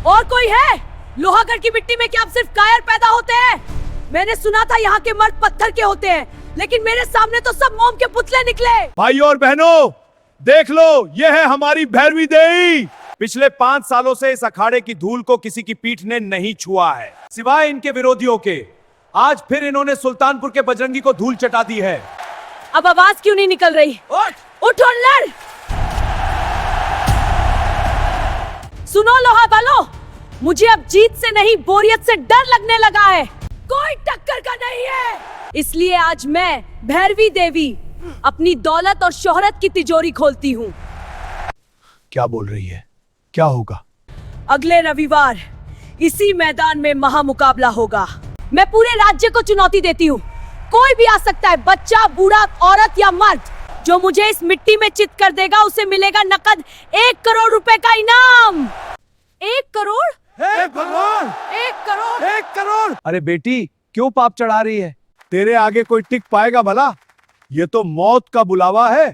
और कोई है? लोहागढ़ की मिट्टी में क्या अब सिर्फ कायर पैदा होते हैं? मैंने सुना था यहाँ के मर्द पत्थर के होते हैं, लेकिन मेरे सामने तो सब मोम के पुतले निकले। भाइयों और बहनों, देख लो, ये है हमारी भैरवी देवी। पिछले 5 सालों से इस अखाड़े की धूल को किसी की पीठ ने नहीं छुआ है, सिवाय इनके विरोधियों के। आज फिर इन्होंने सुल्तानपुर के बजरंगी को धूल चटा दी है। अब आवाज क्यों नहीं निकल रही? उठ और लड़। सुनो लोहा वालों, मुझे अब जीत से नहीं बोरियत से डर लगने लगा है। कोई टक्कर का नहीं है। इसलिए आज मैं भैरवी देवी अपनी दौलत और शोहरत की तिजोरी खोलती हूँ। क्या बोल रही है? क्या होगा? अगले रविवार इसी मैदान में महामुकाबला होगा। मैं पूरे राज्य को चुनौती देती हूँ। कोई भी आ सकता है, बच्चा, बूढ़ा, औरत या मर्द। जो मुझे इस मिट्टी में चित कर देगा उसे मिलेगा नकद 1 करोड़ रुपए का इनाम। 1 करोड़? हे भगवान! 1 करोड़! 1 करोड़! अरे बेटी, क्यों पाप चढ़ा रही है? तेरे आगे कोई टिक पाएगा भला? ये तो मौत का बुलावा है।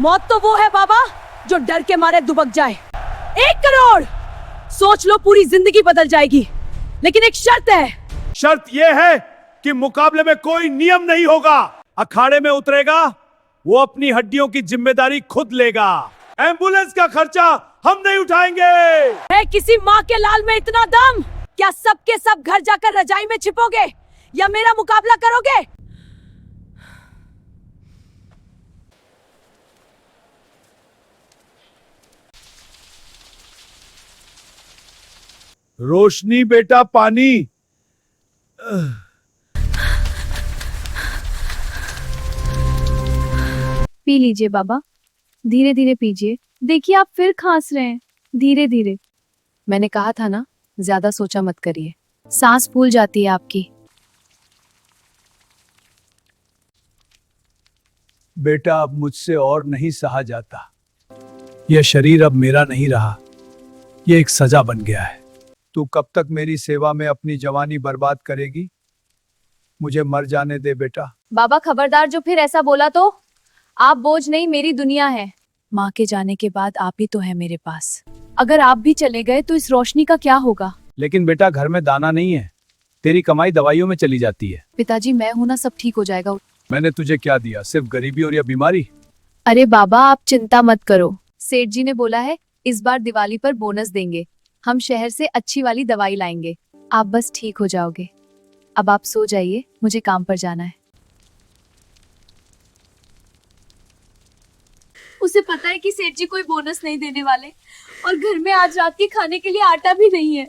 मौत तो वो है बाबा जो डर के मारे दुबक जाए। 1 करोड़! सोच लो, पूरी जिंदगी बदल जाएगी। लेकिन एक शर्त है। शर्त ये है कि मुकाबले में कोई नियम नहीं होगा। अखाड़े में उतरेगा वो अपनी हड्डियों की जिम्मेदारी खुद लेगा। एम्बुलेंस का खर्चा हम नहीं उठाएंगे। है किसी माँ के लाल में इतना दम? क्या सब के सब घर जाकर रजाई में छिपोगे या मेरा मुकाबला करोगे? रोशनी बेटा, पानी। पी लीजिए बाबा, धीरे धीरे पीजिए। देखिए आप फिर खांस रहे हैं। धीरे धीरे। मैंने कहा था ना, ज्यादा सोचा मत करिए, सांस फूल जाती है आपकी। बेटा, अब मुझसे और नहीं सहा जाता। यह शरीर अब मेरा नहीं रहा, यह एक सजा बन गया है। तू कब तक मेरी सेवा में अपनी जवानी बर्बाद करेगी? मुझे मर जाने दे बेटा। बाबा खबरदार, जो फिर ऐसा बोला तो। आप बोझ नहीं, मेरी दुनिया है। माँ के जाने के बाद आप ही तो है मेरे पास। अगर आप भी चले गए तो इस रोशनी का क्या होगा? लेकिन बेटा, घर में दाना नहीं है, तेरी कमाई दवाइयों में चली जाती है। पिताजी, मैं हूं ना, सब ठीक हो जाएगा। मैंने तुझे क्या दिया? सिर्फ गरीबी और या बीमारी? अरे बाबा, आप चिंता मत करो। सेठ जी ने बोला है इस बार दिवाली पर बोनस देंगे। हम शहर से अच्छी वाली दवाई लाएंगे। आप बस ठीक हो जाओगे। अब आप सो जाइए, मुझे काम पर जाना है। उसे पता है कि सेठ जी कोई बोनस नहीं देने वाले, और घर में आज रात के खाने के लिए आटा भी नहीं है।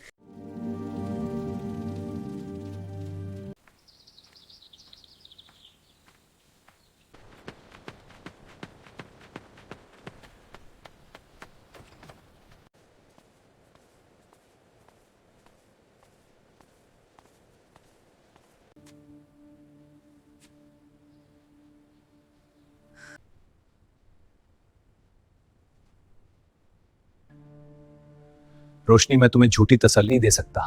रोशनी, मैं तुम्हें झूठी तसल्ली नहीं दे सकता।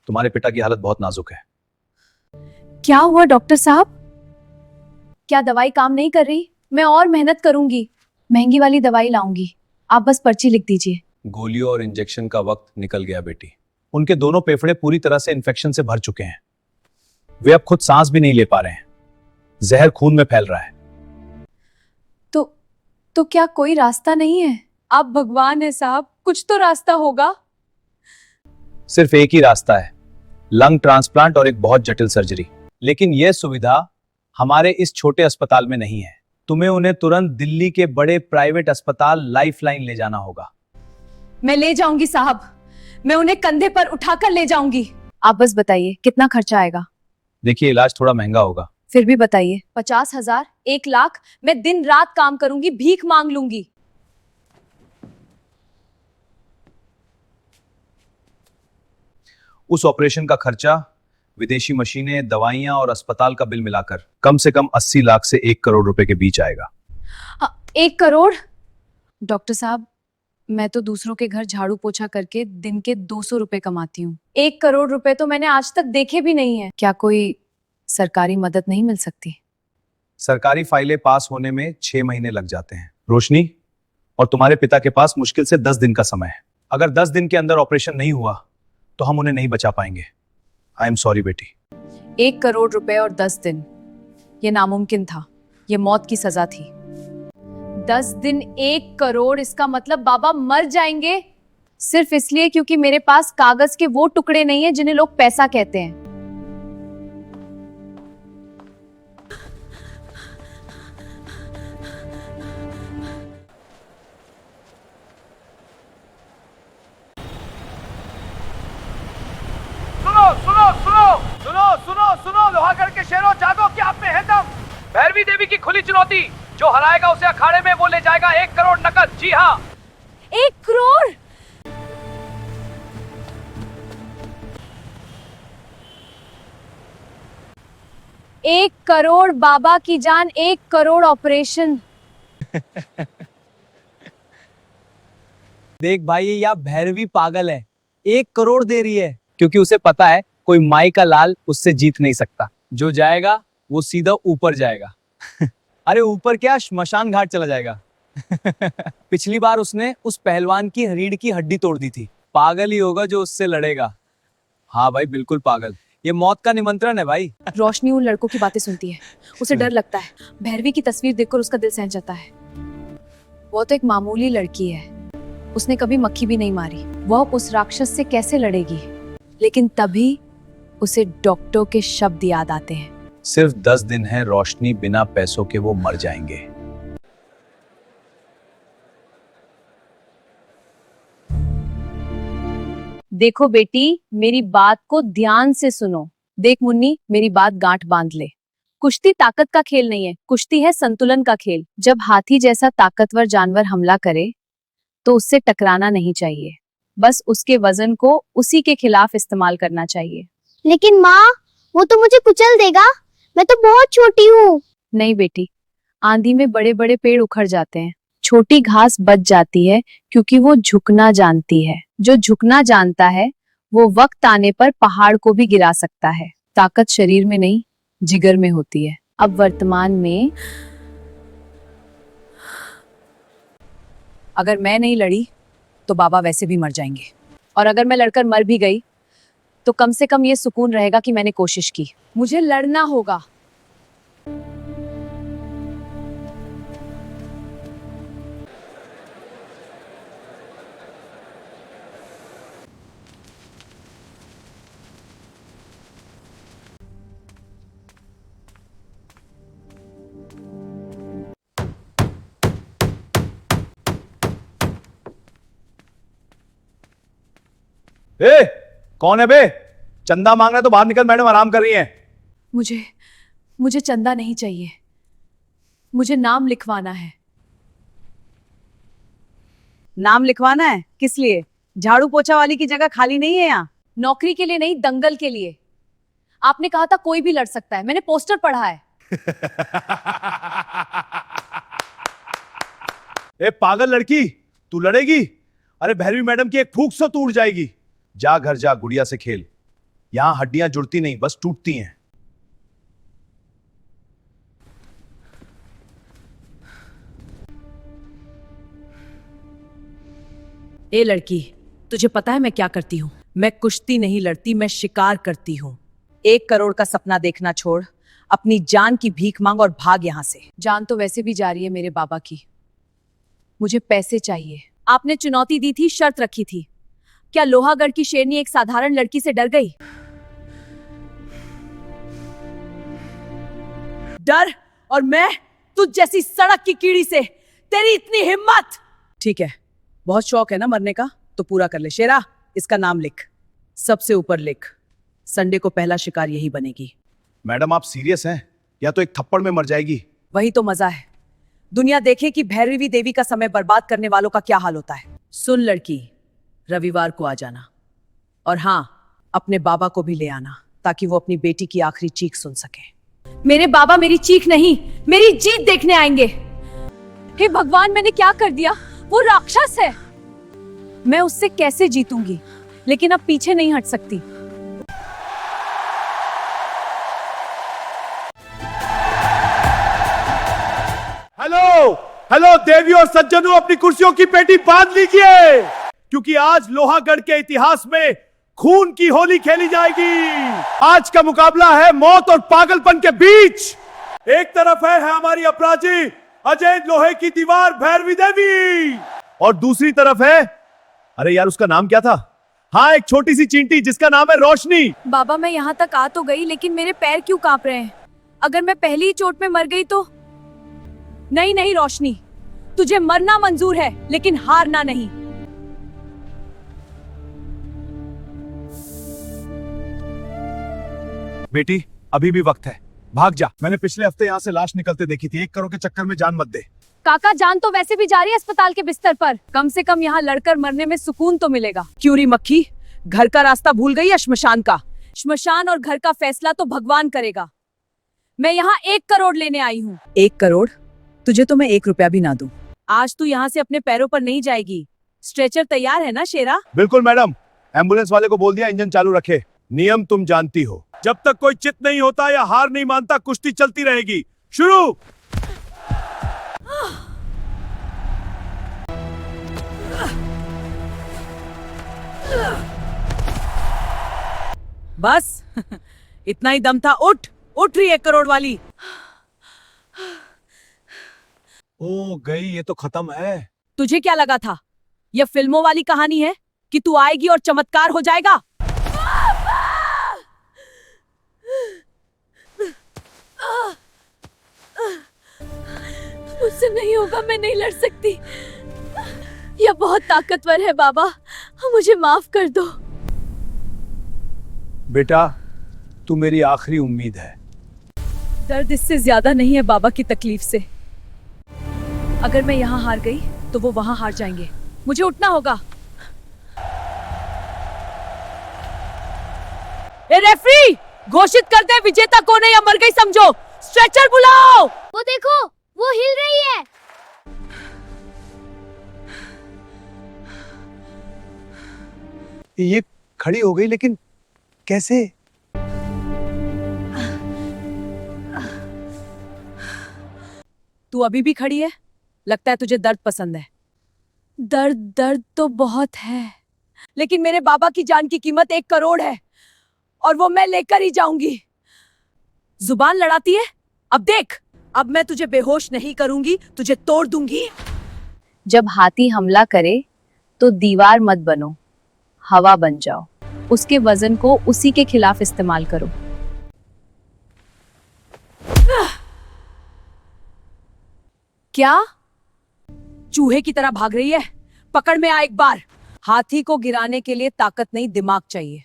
तुम्हारे पिता की हालत बहुत नाजुक है। क्या हुआ डॉक्टर साहब? क्या दवाई काम नहीं कर रही? मैं और मेहनत करूंगी, महंगी वाली दवाई लाऊंगी। आप बस पर्ची लिख दीजिए। गोलियों और इंजेक्शन का वक्त निकल गया बेटी। उनके दोनों फेफड़े पूरी तरह से इन्फेक्शन से भर चुके हैं। वे अब खुद सांस भी नहीं ले पा रहे हैं। जहर खून में फैल रहा है। तो क्या कोई रास्ता नहीं है? आप भगवान है साहब, कुछ तो रास्ता होगा। सिर्फ एक ही रास्ता है, लंग ट्रांसप्लांट और एक बहुत जटिल सर्जरी। लेकिन यह सुविधा हमारे इस छोटे अस्पताल में नहीं है। तुम्हें उन्हें तुरंत दिल्ली के बड़े प्राइवेट अस्पताल लाइफलाइन ले जाना होगा। मैं ले जाऊंगी साहब, मैं उन्हें कंधे पर उठाकर ले जाऊंगी। आप बस बताइए कितना खर्चा आएगा? देखिए, इलाज थोड़ा महंगा होगा। फिर भी बताइए। 50,000, 1 लाख? मैं दिन रात काम करूंगी, भीख मांग लूंगी। उस ऑपरेशन का खर्चा, विदेशी मशीनें, दवाइयां और अस्पताल का बिल मिलाकर कम से कम 80 लाख से 1 करोड़ रुपए के बीच आएगा। 1 करोड़? डॉक्टर साहब, मैं तो दूसरों के घर झाड़ू पोछा करके दिन के 200 रुपए कमाती हूँ। 1 करोड़ रुपए तो मैंने आज तक देखे भी नहीं है। क्या कोई सरकारी मदद नहीं मिल सकती? सरकारी फाइलें पास होने में 6 महीने लग जाते हैं रोशनी, और तुम्हारे पिता के पास मुश्किल से 10 दिन का समय है। अगर 10 दिन के अंदर ऑपरेशन नहीं हुआ तो हम उन्हें नहीं बचा पाएंगे। आई एम सॉरी बेटी। 1 करोड़ रुपए और 10 दिन, ये नामुमकिन था। ये मौत की सजा थी। 10 दिन 1 करोड़, इसका मतलब बाबा मर जाएंगे सिर्फ इसलिए क्योंकि मेरे पास कागज के वो टुकड़े नहीं है जिन्हें लोग पैसा कहते हैं। सुनो सुनो सुनो सुनो सुनो सुनो लोहागढ़ के शेरों, जागो कि आप में है दम। भैरवी देवी की खुली चुनौती, जो हराएगा उसे अखाड़े में वो ले जाएगा 1 करोड़ नकद। जी हाँ, 1 करोड़? एक करोड़ बाबा की जान, 1 करोड़ ऑपरेशन। देख भाई, ये या भैरवी पागल है, 1 करोड़ दे रही है क्योंकि उसे पता है कोई माई का लाल उससे जीत नहीं सकता। जो जाएगा वो सीधा ऊपर जाएगा। अरे ऊपर क्या, श्मशान घाट चला जाएगा। पिछली बार उसने उस पहलवान की रीढ़ की हड्डी तोड़ दी थी। पागल ही होगा जो उससे लड़ेगा। हाँ भाई, बिल्कुल पागल। ये मौत का निमंत्रण है भाई। रोशनी उन लड़कों की बातें सुनती है, उसे डर लगता है। भैरवी की तस्वीर देखकर उसका दिल सहम जाता है। वो तो एक मामूली लड़की है, उसने कभी मक्खी भी नहीं मारी। वह उस राक्षस से कैसे लड़ेगी? लेकिन तभी उसे डॉक्टर के शब्द याद आते हैं। सिर्फ 10 दिन है रोशनी, बिना पैसों के वो मर जाएंगे। देखो बेटी, मेरी बात को ध्यान से सुनो। देख मुन्नी, मेरी बात गांठ बांध ले। कुश्ती ताकत का खेल नहीं है, कुश्ती है संतुलन का खेल। जब हाथी जैसा ताकतवर जानवर हमला करे तो उससे टकराना नहीं चाहिए, बस उसके वजन को उसी के खिलाफ इस्तेमाल करना चाहिए। लेकिन माँ, वो तो मुझे कुचल देगा, मैं तो बहुत छोटी हूँ। नहीं बेटी, आंधी में बड़े बड़े पेड़ उखड़ जाते हैं, छोटी घास बच जाती है क्योंकि वो झुकना जानती है। जो झुकना जानता है वो वक्त आने पर पहाड़ को भी गिरा सकता है। ताकत शरीर में नहीं, जिगर में होती है। अब वर्तमान में अगर मैं नहीं लड़ी तो बाबा वैसे भी मर जाएंगे, और अगर मैं लड़कर मर भी गई तो कम से कम ये सुकून रहेगा कि मैंने कोशिश की। मुझे लड़ना होगा। ए, कौन है बे? चंदा मांग रहा है तो बाहर निकल, मैडम आराम कर रही हैं। मुझे चंदा नहीं चाहिए, मुझे नाम लिखवाना है। नाम लिखवाना है? किस लिए? झाड़ू पोछा वाली की जगह खाली नहीं है यहाँ? नौकरी के लिए नहीं, दंगल के लिए। आपने कहा था कोई भी लड़ सकता है, मैंने पोस्टर पढ़ा है। ए पागल लड़की, तू लड़ेगी? अरे भैरवी मैडम की एक फूंक से तू उड़ जाएगी। जा घर जा, गुड़िया से खेल। यहां हड्डियां जुड़ती नहीं, बस टूटती हैं। ए लड़की, तुझे पता है मैं क्या करती हूँ? मैं कुश्ती नहीं लड़ती, मैं शिकार करती हूँ। 1 करोड़ का सपना देखना छोड़, अपनी जान की भीख मांग और भाग यहाँ से। जान तो वैसे भी जा रही है मेरे बाबा की, मुझे पैसे चाहिए। आपने चुनौती दी थी, शर्त रखी थी। क्या लोहागढ़ की शेरनी एक साधारण लड़की से डर गई? डर? और मैं तुझ जैसी सड़क की कीड़ी से? तेरी इतनी हिम्मत? ठीक है, बहुत शौक है ना मरने का, तो पूरा कर ले। शेरा, इसका नाम लिख, सबसे ऊपर लिख। संडे को पहला शिकार यही बनेगी। मैडम आप सीरियस हैं या तो एक थप्पड़ में मर जाएगी? वही तो मजा है, दुनिया देखे कि भैरवी देवी का समय बर्बाद करने वालों का क्या हाल होता है। सुन लड़की, रविवार को आ जाना, और हाँ, अपने बाबा को भी ले आना ताकि वो अपनी बेटी की आखिरी चीख सुन सके। मेरे बाबा मेरी चीख नहीं, मेरी जीत देखने आएंगे। हे भगवान, मैंने क्या कर दिया? वो राक्षस है, मैं उससे कैसे जीतूंगी? लेकिन अब पीछे नहीं हट सकती। हेलो हेलो देवी और सज्जनों, अपनी कुर्सियों की पेटी बांध लीजिए, क्योंकि आज लोहागढ़ के इतिहास में खून की होली खेली जाएगी। आज का मुकाबला है मौत और पागलपन के बीच। एक तरफ है हमारी अपराजी अजय लोहे की दीवार भैरवी देवी, और दूसरी तरफ है, अरे यार उसका नाम क्या था, हाँ एक छोटी सी चींटी जिसका नाम है रोशनी। बाबा मैं यहाँ तक आ तो गई, लेकिन मेरे पैर क्यों कांप रहे हैं? अगर मैं पहली ही चोट में मर गई तो? नहीं नहीं रोशनी, तुझे मरना मंजूर है लेकिन हारना नहीं। बेटी अभी भी वक्त है, भाग जा। मैंने पिछले हफ्ते यहाँ से लाश निकलते देखी थी। 1 करोड़ के चक्कर में जान मत दे। काका जान तो वैसे भी जा रही है अस्पताल के बिस्तर पर, कम से कम यहाँ लड़कर मरने में सुकून तो मिलेगा। क्यों री मक्खी, घर का रास्ता भूल गई या श्मशान का? श्मशान और घर का फैसला तो भगवान करेगा। मैं यहाँ 1 करोड़ लेने आई हूँ। 1 करोड़? तुझे तो मैं 1 रुपया भी ना दूं। आज तू यहाँ से अपने पैरों पर नहीं जाएगी। स्ट्रेचर तैयार है ना शेरा? बिल्कुल मैडम, एम्बुलेंस वाले को बोल दिया इंजन चालू रखे। नियम तुम जानती हो, जब तक कोई चित नहीं होता या हार नहीं मानता कुश्ती चलती रहेगी। शुरू। बस इतना ही दम था। उठ उठ रही 1 करोड़ वाली। ओ गई, ये तो खत्म है। तुझे क्या लगा था यह फिल्मों वाली कहानी है कि तू आएगी और चमत्कार हो जाएगा? मुझसे नहीं होगा, मैं नहीं लड़ सकती। यह बहुत ताकतवर है बाबा, मुझे माफ कर दो। बेटा तू मेरी आखिरी उम्मीद है। दर्द इससे ज्यादा नहीं है बाबा की तकलीफ से। अगर मैं यहाँ हार गई तो वो वहाँ हार जाएंगे। मुझे उठना होगा। ए रेफरी, घोषित कर दे विजेता कौन है या मर गई समझो। स्ट्रेचर बुलाओ। वो देखो, वो हिल रही है। ये खड़ी हो गई, लेकिन कैसे? तू अभी भी खड़ी है? लगता है तुझे दर्द पसंद है। दर्द तो बहुत है, लेकिन मेरे बाबा की जान की कीमत 1 करोड़ है और वो मैं लेकर ही जाऊंगी। जुबान लड़ाती है? अब देख, अब मैं तुझे बेहोश नहीं करूंगी, तुझे तोड़ दूंगी। जब हाथी हमला करे तो दीवार मत बनो, हवा बन जाओ। उसके वजन को उसी के खिलाफ इस्तेमाल करो। क्या चूहे की तरह भाग रही है? पकड़ में आ एक बार। हाथी को गिराने के लिए ताकत नहीं, दिमाग चाहिए।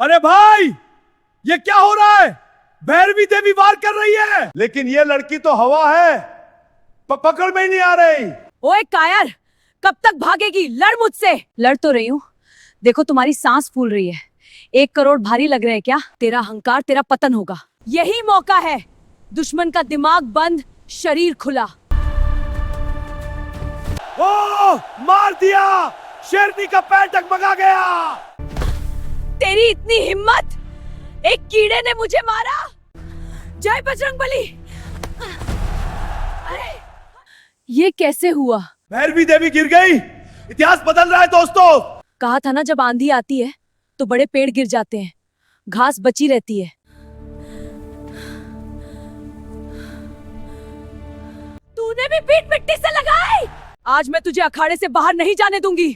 अरे भाई, ये क्या हो रहा है? भैरवी देवी वार कर रही है, लेकिन ये लड़की तो हवा है, पकड़ में ही नहीं आ रही। ओए कायर, कब तक भागेगी? लड़ मुझसे। लड़ तो रही हूँ, देखो तुम्हारी सांस फूल रही है। 1 करोड़ भारी लग रहे हैं क्या? तेरा अहंकार, तेरा पतन होगा। यही मौका है, दुश्मन का दिमाग बंद, शरीर खुला। ओ, मार दिया। शेरनी का पैर टगमगा गया। तेरी इतनी हिम्मत, एक कीड़े ने मुझे मारा। जय बजरंगबली। अरे ये कैसे हुआ? भैरवी देवी गिर गई। इतिहास बदल रहा है दोस्तों। कहा था ना, जब आंधी आती है तो बड़े पेड़ गिर जाते हैं, घास बची रहती है। तूने भी पीठ मिट्टी से लगाई। आज मैं तुझे अखाड़े से बाहर नहीं जाने दूंगी।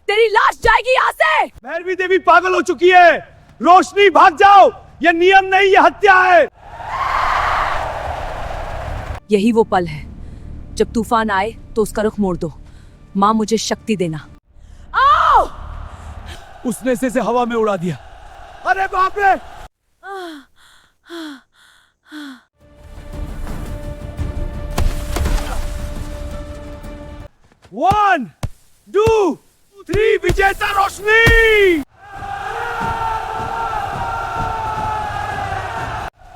तेरी लाश जाएगी यहाँ से। भैरवी देवी पागल हो चुकी है। रोशनी भाग जाओ, ये नियम नहीं, ये हत्या है। यही वो पल है जब तूफान आए तो उसका रुख मोड़ दो। माँ मुझे शक्ति देना। आओ! उसने इसे हवा में उड़ा दिया। अरे बाप रे! One, 2, 3, विजेता रोशनी।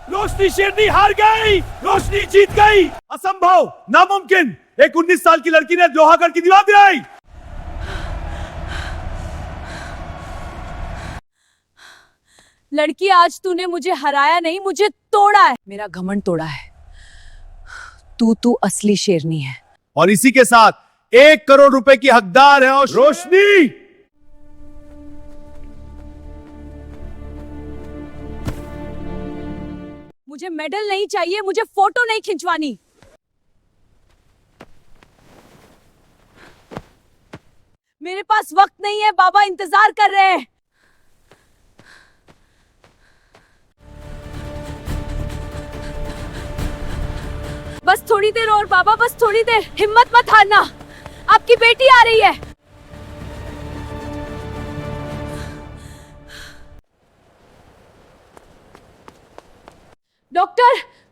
रोशनी शेरनी हार गई। रोशनी जीत गई। असंभव, नामुमकिन। एक 19 साल की लड़की ने लोहागढ़ की दीवार गिराई। लड़की, आज तूने मुझे हराया नहीं, मुझे तोड़ा है। मेरा घमंड तोड़ा है। तू असली शेरनी है। और इसी के साथ 1 करोड़ रुपए की हकदार है और रोशनी। मुझे मेडल नहीं चाहिए, मुझे फोटो नहीं खिंचवानी। मेरे पास वक्त नहीं है, बाबा इंतजार कर रहे हैं। बस थोड़ी देर और बाबा, बस थोड़ी देर, हिम्मत मत हारना, आपकी बेटी आ रही है।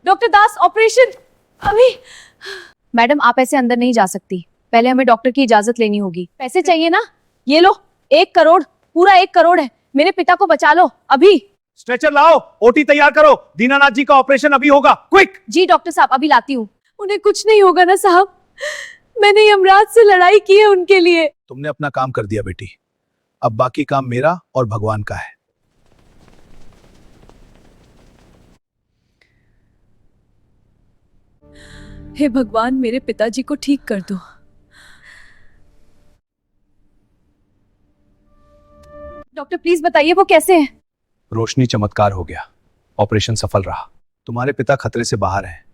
डॉक्टर दास, ऑपरेशन अभी। मैडम, आप ऐसे अंदर नहीं जा सकती, पहले हमें डॉक्टर की इजाजत लेनी होगी। पैसे चाहिए ना? ये लो, 1 करोड़, पूरा 1 करोड़ है। मेरे पिता को बचा लो अभी। स्ट्रेचर लाओ, ओटी तैयार करो, दीनानाथ जी का ऑपरेशन अभी होगा, क्विक। जी डॉक्टर साहब, अभी लाती हूँ। उन्हें कुछ नहीं होगा ना साहब? मैंने यमराज से लड़ाई की है उनके लिए। तुमने अपना काम कर दिया बेटी, अब बाकी काम मेरा और भगवान का है। हे भगवान, मेरे पिताजी को ठीक कर दो। डॉक्टर प्लीज बताइए वो कैसे हैं? रोशनी, चमत्कार हो गया, ऑपरेशन सफल रहा। तुम्हारे पिता खतरे से बाहर हैं,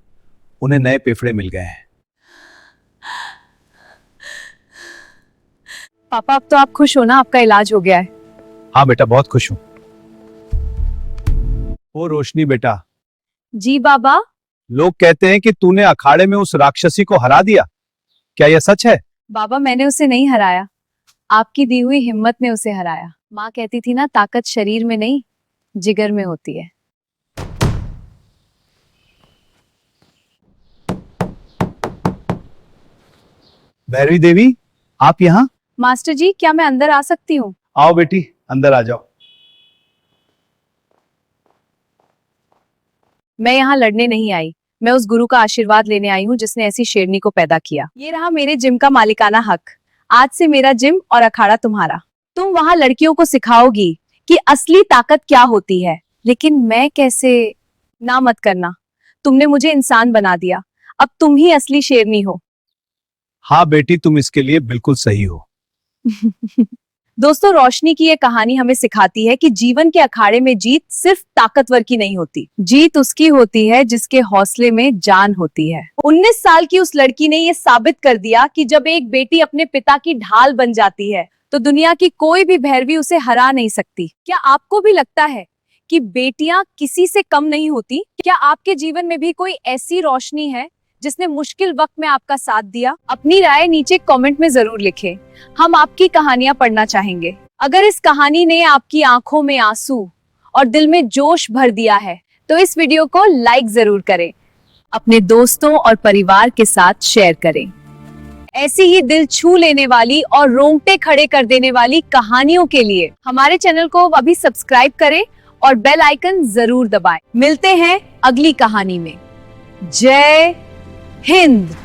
उन्हें नए फेफड़े मिल गए हैं। पापा, अब तो आप खुश हो ना, आपका इलाज हो गया है। हाँ बेटा, बहुत खुश हूं। ओ रोशनी बेटा, जी बाबा। लोग कहते हैं कि तूने अखाड़े में उस राक्षसी को हरा दिया, क्या यह सच है? बाबा, मैंने उसे नहीं हराया, आपकी दी हुई हिम्मत ने उसे हराया। माँ कहती थी ना, ताकत शरीर में नहीं जिगर में होती है। भैरवी देवी, आप यहाँ? मास्टर जी, क्या मैं अंदर आ सकती हूँ? आओ बेटी, अंदर आ जाओ। मैं यहाँ लड़ने नहीं आई, मैं उस गुरु का आशीर्वाद लेने आई हूँ जिसने ऐसी शेरनी को पैदा किया। ये रहा मेरे जिम का मालिकाना हक। आज से मेरा जिम और अखाड़ा तुम्हारा। तुम वहाँ लड़कियों को सिखाओगी कि असली ताकत क्या होती है, लेकिन मैं कैसे? ना मत करना, तुमने मुझे इंसान बना दिया, अब तुम ही असली शेरनी हो। हाँ बेटी, तुम इसके लिए बिल्कुल सही हो। दोस्तों, रोशनी की ये कहानी हमें सिखाती है कि जीवन के अखाड़े में जीत सिर्फ ताकतवर की नहीं होती, जीत उसकी होती है जिसके हौसले में जान होती है। 19 साल की उस लड़की ने ये साबित कर दिया कि जब एक बेटी अपने पिता की ढाल बन जाती है तो दुनिया की कोई भी भैरवी उसे हरा नहीं सकती। क्या आपको भी लगता है कि बेटियां किसी से कम नहीं होती? क्या आपके जीवन में भी कोई ऐसी रोशनी है जिसने मुश्किल वक्त में आपका साथ दिया? अपनी राय नीचे कमेंट में जरूर लिखें, हम आपकी कहानियां पढ़ना चाहेंगे। अगर इस कहानी ने आपकी आंखों में आंसू और दिल में जोश भर दिया है तो इस वीडियो को लाइक जरूर करें, अपने दोस्तों और परिवार के साथ शेयर करें। ऐसी ही दिल छू लेने वाली और रोंगटे खड़े कर देने वाली कहानियों के लिए हमारे चैनल को अभी सब्सक्राइब करें और बेल आइकन जरूर दबाएं। मिलते हैं अगली कहानी में। जय हिंद।